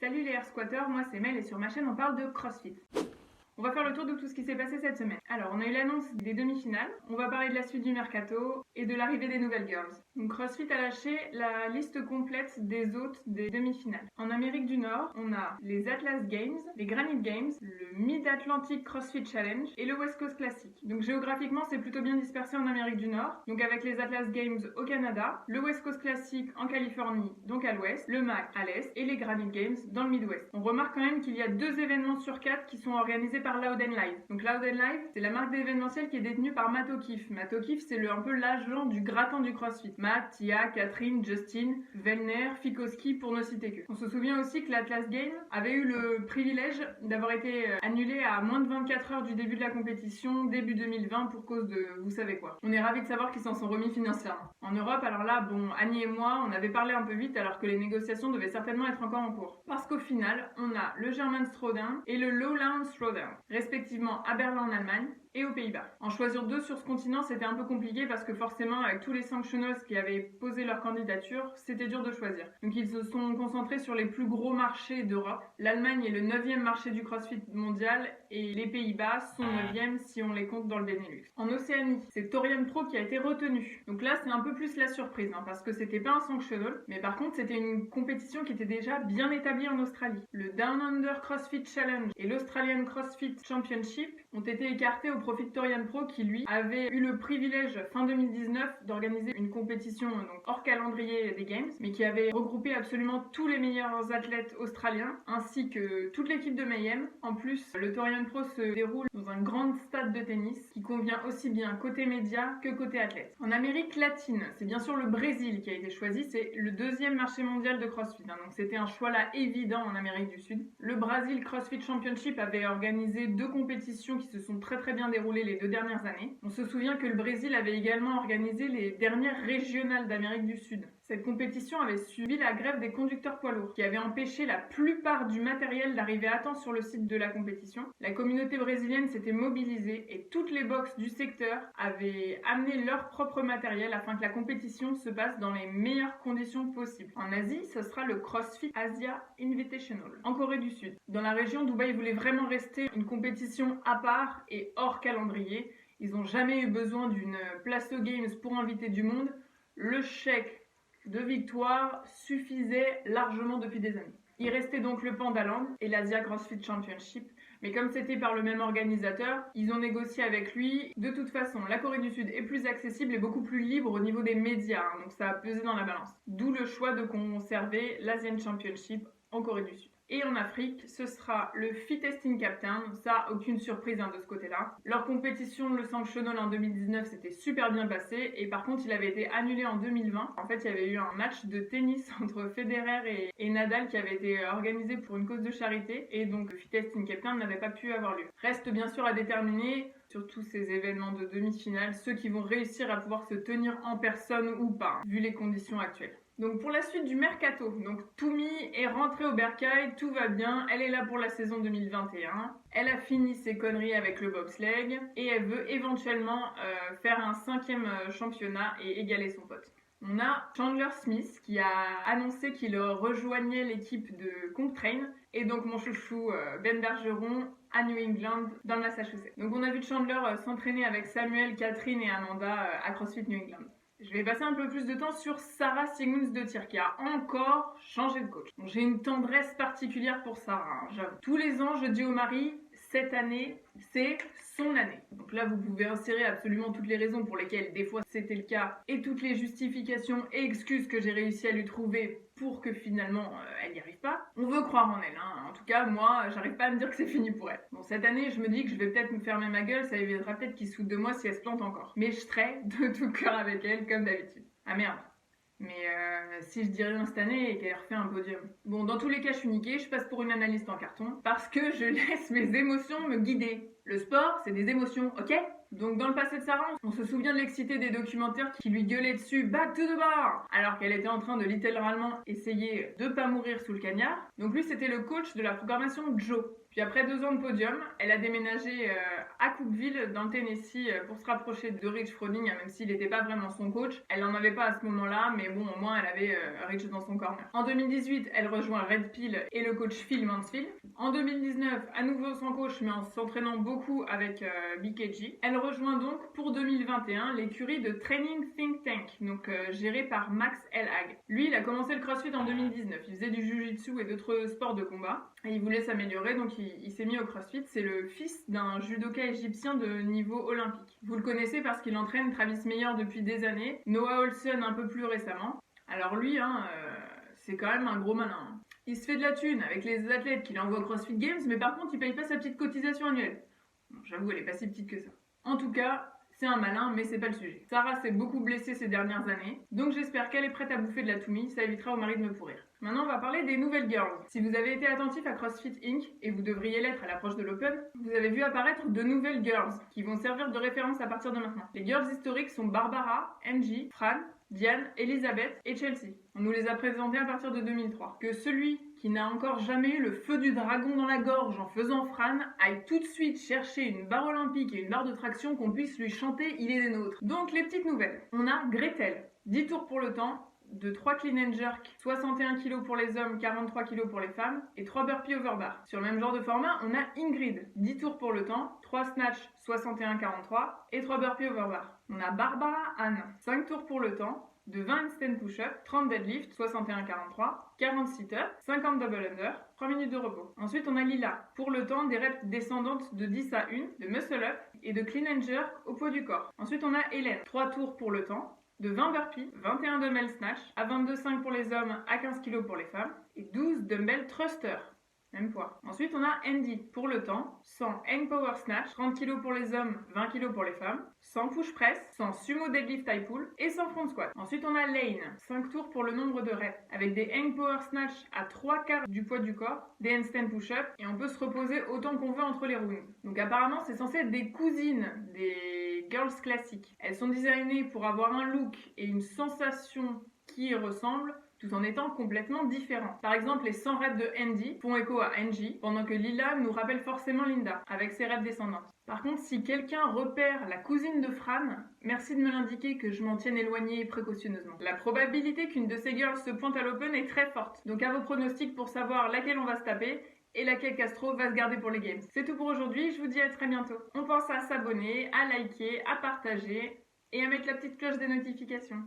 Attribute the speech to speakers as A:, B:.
A: Salut les air squatters, moi c'est Mel et sur ma chaîne on parle de CrossFit. On va faire le tour de tout ce qui s'est passé cette semaine. Alors, on a eu l'annonce des demi-finales, on va parler de la suite du mercato et de l'arrivée des nouvelles girls. Donc CrossFit a lâché la liste complète des hôtes des demi-finales. En Amérique du Nord, on a les Atlas Games, les Granite Games, le Mid-Atlantic CrossFit Challenge et le West Coast Classic. Donc géographiquement, c'est plutôt bien dispersé en Amérique du Nord. Donc avec les Atlas Games au Canada, le West Coast Classic en Californie, donc à l'ouest, le MAC à l'est et les Granite Games dans le Midwest. On remarque quand même qu'il y a 2 événements sur 4 qui sont organisés par Loud & Live. Donc Loud & Live, c'est la marque d'événementiel qui est détenue par Matt O'Keefe. Matt O'Keefe, c'est un peu l'agent du grattant du CrossFit. Matt, Tia, Catherine, Justin, Vellner, Fikowski, pour ne citer que. On se souvient aussi que l'Atlas Games avait eu le privilège d'avoir été annulé à moins de 24 heures du début de la compétition, début 2020, pour cause de vous savez quoi. On est ravis de savoir qu'ils s'en sont remis financièrement. En Europe, alors là, Annie et moi, on avait parlé un peu vite alors que les négociations devaient certainement être encore en cours. Parce qu'au final, on a le German Throwdown et le Lowland Throwdown, respectivement à Berlin en Allemagne et aux Pays-Bas. En choisir 2 sur ce continent, c'était un peu compliqué parce que forcément, avec tous les sanctionners qui avaient posé leur candidature, c'était dur de choisir. Donc ils se sont concentrés sur les plus gros marchés d'Europe. L'Allemagne est le 9e marché du CrossFit mondial et les Pays-Bas sont 9e si on les compte dans le Benelux. En Océanie, c'est Torian Pro qui a été retenu. Donc là, c'est un peu plus la surprise parce que c'était pas un sanctional, mais par contre, c'était une compétition qui était déjà bien établie en Australie. Le Down Under CrossFit Challenge et l'Australian CrossFit Championship ont été écartés au profit de Torian Pro qui lui avait eu le privilège fin 2019 d'organiser une compétition donc hors calendrier des Games, mais qui avait regroupé absolument tous les meilleurs athlètes australiens ainsi que toute l'équipe de Mayhem. En plus, le Torian Pro se déroule dans un grand stade de tennis qui convient aussi bien côté média que côté athlète. En Amérique latine, c'est bien sûr le Brésil qui a été choisi, c'est le 2e marché mondial de CrossFit, donc c'était un choix là évident en Amérique du Sud. Le Brazil CrossFit Championship avait organisé 2 compétitions qui se sont très bien déroulées les 2 dernières années. On se souvient que le Brésil avait également organisé les dernières régionales d'Amérique du Sud. Cette compétition avait subi la grève des conducteurs poids lourds, qui avait empêché la plupart du matériel d'arriver à temps sur le site de la compétition. La communauté brésilienne s'était mobilisée et toutes les boxes du secteur avaient amené leur propre matériel afin que la compétition se passe dans les meilleures conditions possibles. En Asie, ce sera le CrossFit Asia Invitational, en Corée du Sud. Dans la région, Dubaï voulait vraiment rester une compétition à part et hors calendrier. Ils n'ont jamais eu besoin d'une place aux Games pour inviter du monde. Le chèque de victoire suffisait largement depuis des années. Il restait donc le Pandaland et l'Asia CrossFit Championship, mais comme c'était par le même organisateur, ils ont négocié avec lui. De toute façon, la Corée du Sud est plus accessible et beaucoup plus libre au niveau des médias, donc ça a pesé dans la balance. D'où le choix de conserver l'Asian Championship en Corée du Sud. Et en Afrique, ce sera le Fittest in Cape Town, ça aucune surprise de ce côté-là. Leur compétition, le Sanctional en 2019, c'était super bien passé et par contre il avait été annulé en 2020. En fait, il y avait eu un match de tennis entre Federer et Nadal qui avait été organisé pour une cause de charité et donc le Fittest in Cape Town n'avait pas pu avoir lieu. Reste bien sûr à déterminer sur tous ces événements de demi-finale, ceux qui vont réussir à pouvoir se tenir en personne ou pas, vu les conditions actuelles. Donc pour la suite du mercato, donc Toumi est rentrée au bercail, tout va bien, elle est là pour la saison 2021, elle a fini ses conneries avec le bobsleigh et elle veut éventuellement faire un 5e championnat et égaler son pote. On a Chandler Smith qui a annoncé qu'il rejoignait l'équipe de Comtrain et donc mon chouchou Ben Bergeron à New England dans le Massachusetts. Donc on a vu Chandler s'entraîner avec Samuel, Catherine et Amanda à CrossFit New England. Je vais passer un peu plus de temps sur Sarah Sigmunds de Tir qui a encore changé de coach. Donc, j'ai une tendresse particulière pour Sarah, j'avoue. Tous les ans, je dis au mari, cette année, c'est son année. Donc là, vous pouvez insérer absolument toutes les raisons pour lesquelles des fois c'était le cas et toutes les justifications et excuses que j'ai réussi à lui trouver pour que finalement elle n'y arrive pas. On veut croire en elle, En tout cas, moi, j'arrive pas à me dire que c'est fini pour elle. Bon, cette année, je me dis que je vais peut-être me fermer ma gueule, ça évitera peut-être qu'il se foute de moi si elle se plante encore. Mais je serai de tout cœur avec elle, comme d'habitude. Ah merde. Mais si je dis rien cette année et qu'elle refait un podium. Bon, dans tous les cas, je suis niquée, je passe pour une analyste en carton parce que je laisse mes émotions me guider. Le sport, c'est des émotions, ok ? Donc dans le passé de Sarah, on se souvient de l'excité des documentaires qui lui gueulaient dessus Back to the bar, alors qu'elle était en train de littéralement essayer de pas mourir sous le cagnard. Donc lui c'était le coach de la programmation Joe. Puis après 2 ans de podium, elle a déménagé à Cookeville dans le Tennessee pour se rapprocher de Rich Froning, même s'il n'était pas vraiment son coach. Elle n'en avait pas à ce moment-là, mais bon, au moins elle avait Rich dans son corner. En 2018, elle rejoint Red Pill et le coach Phil Mansfield. En 2019, à nouveau sans coach, mais en s'entraînant beaucoup avec BKG. Elle rejoint donc pour 2021 l'écurie de Training Think Tank, donc gérée par Max Elhag. Lui, il a commencé le CrossFit en 2019. Il faisait du Jiu-Jitsu et d'autres sports de combat. Et il voulait s'améliorer, donc il s'est mis au CrossFit. C'est le fils d'un judoka égyptien de niveau olympique. Vous le connaissez parce qu'il entraîne Travis Meyer depuis des années, Noah Olsen un peu plus récemment. Alors lui, c'est quand même un gros malin. Il se fait de la thune avec les athlètes qu'il envoie au CrossFit Games, mais par contre, il paye pas sa petite cotisation annuelle. Bon, j'avoue, elle est pas si petite que ça. En tout cas, c'est un malin, mais c'est pas le sujet. Sarah s'est beaucoup blessée ces dernières années, donc j'espère qu'elle est prête à bouffer de la toumie, ça évitera au mari de me pourrir. Maintenant, on va parler des nouvelles girls. Si vous avez été attentif à CrossFit Inc., et vous devriez l'être à l'approche de l'Open, vous avez vu apparaître de nouvelles girls, qui vont servir de référence à partir de maintenant. Les girls historiques sont Barbara, MJ, Fran, Diane, Elisabeth et Chelsea. On nous les a présentées à partir de 2003. Que celui qui n'a encore jamais eu le feu du dragon dans la gorge en faisant Fran aille tout de suite chercher une barre olympique et une barre de traction qu'on puisse lui chanter « Il est des nôtres ». Donc les petites nouvelles. On a Gretel, 10 tours pour le temps, de 3 clean and jerk, 61 kg pour les hommes, 43 kg pour les femmes, et 3 burpees over bar. Sur le même genre de format, on a Ingrid, 10 tours pour le temps, 3 snatch, 61-43, et 3 burpees over bar. On a Barbara Anne, 5 tours pour le temps, de 20 handstand push-up, 30 deadlift, 61-43, 40 sit-up, 50 double under, 3 minutes de repos. Ensuite, on a Lila, pour le temps des reps descendantes de 10 à 1, de muscle up et de clean and jerk au poids du corps. Ensuite, on a Hélène, 3 tours pour le temps, de 20 burpees, 21 dumbbell snatch, à 22,5 pour les hommes, à 15 kg pour les femmes, et 12 dumbbell thruster, même poids. Ensuite, on a Andy, pour le temps, 100 hang power snatch, 30 kg pour les hommes, 20 kg pour les femmes, 100 push press, 100 sumo deadlift high pull, et 100 front squat. Ensuite, on a Lane, 5 tours pour le nombre de reps, avec des hang power snatch à 3/4 du poids du corps, des handstand push-up, et on peut se reposer autant qu'on veut entre les rounds. Donc apparemment, c'est censé être des cousines des girls classiques. Elles sont designées pour avoir un look et une sensation qui y ressemblent, tout en étant complètement différents. Par exemple, les 100 reps de Andy font écho à Angie, pendant que Lila nous rappelle forcément Linda, avec ses reps descendantes. Par contre, si quelqu'un repère la cousine de Fran, merci de me l'indiquer que je m'en tienne éloignée précautionneusement. La probabilité qu'une de ces girls se pointe à l'Open est très forte, donc à vos pronostics pour savoir laquelle on va se taper, et laquelle Castro va se garder pour les games. C'est tout pour aujourd'hui, je vous dis à très bientôt. On pense à s'abonner, à liker, à partager et à mettre la petite cloche des notifications.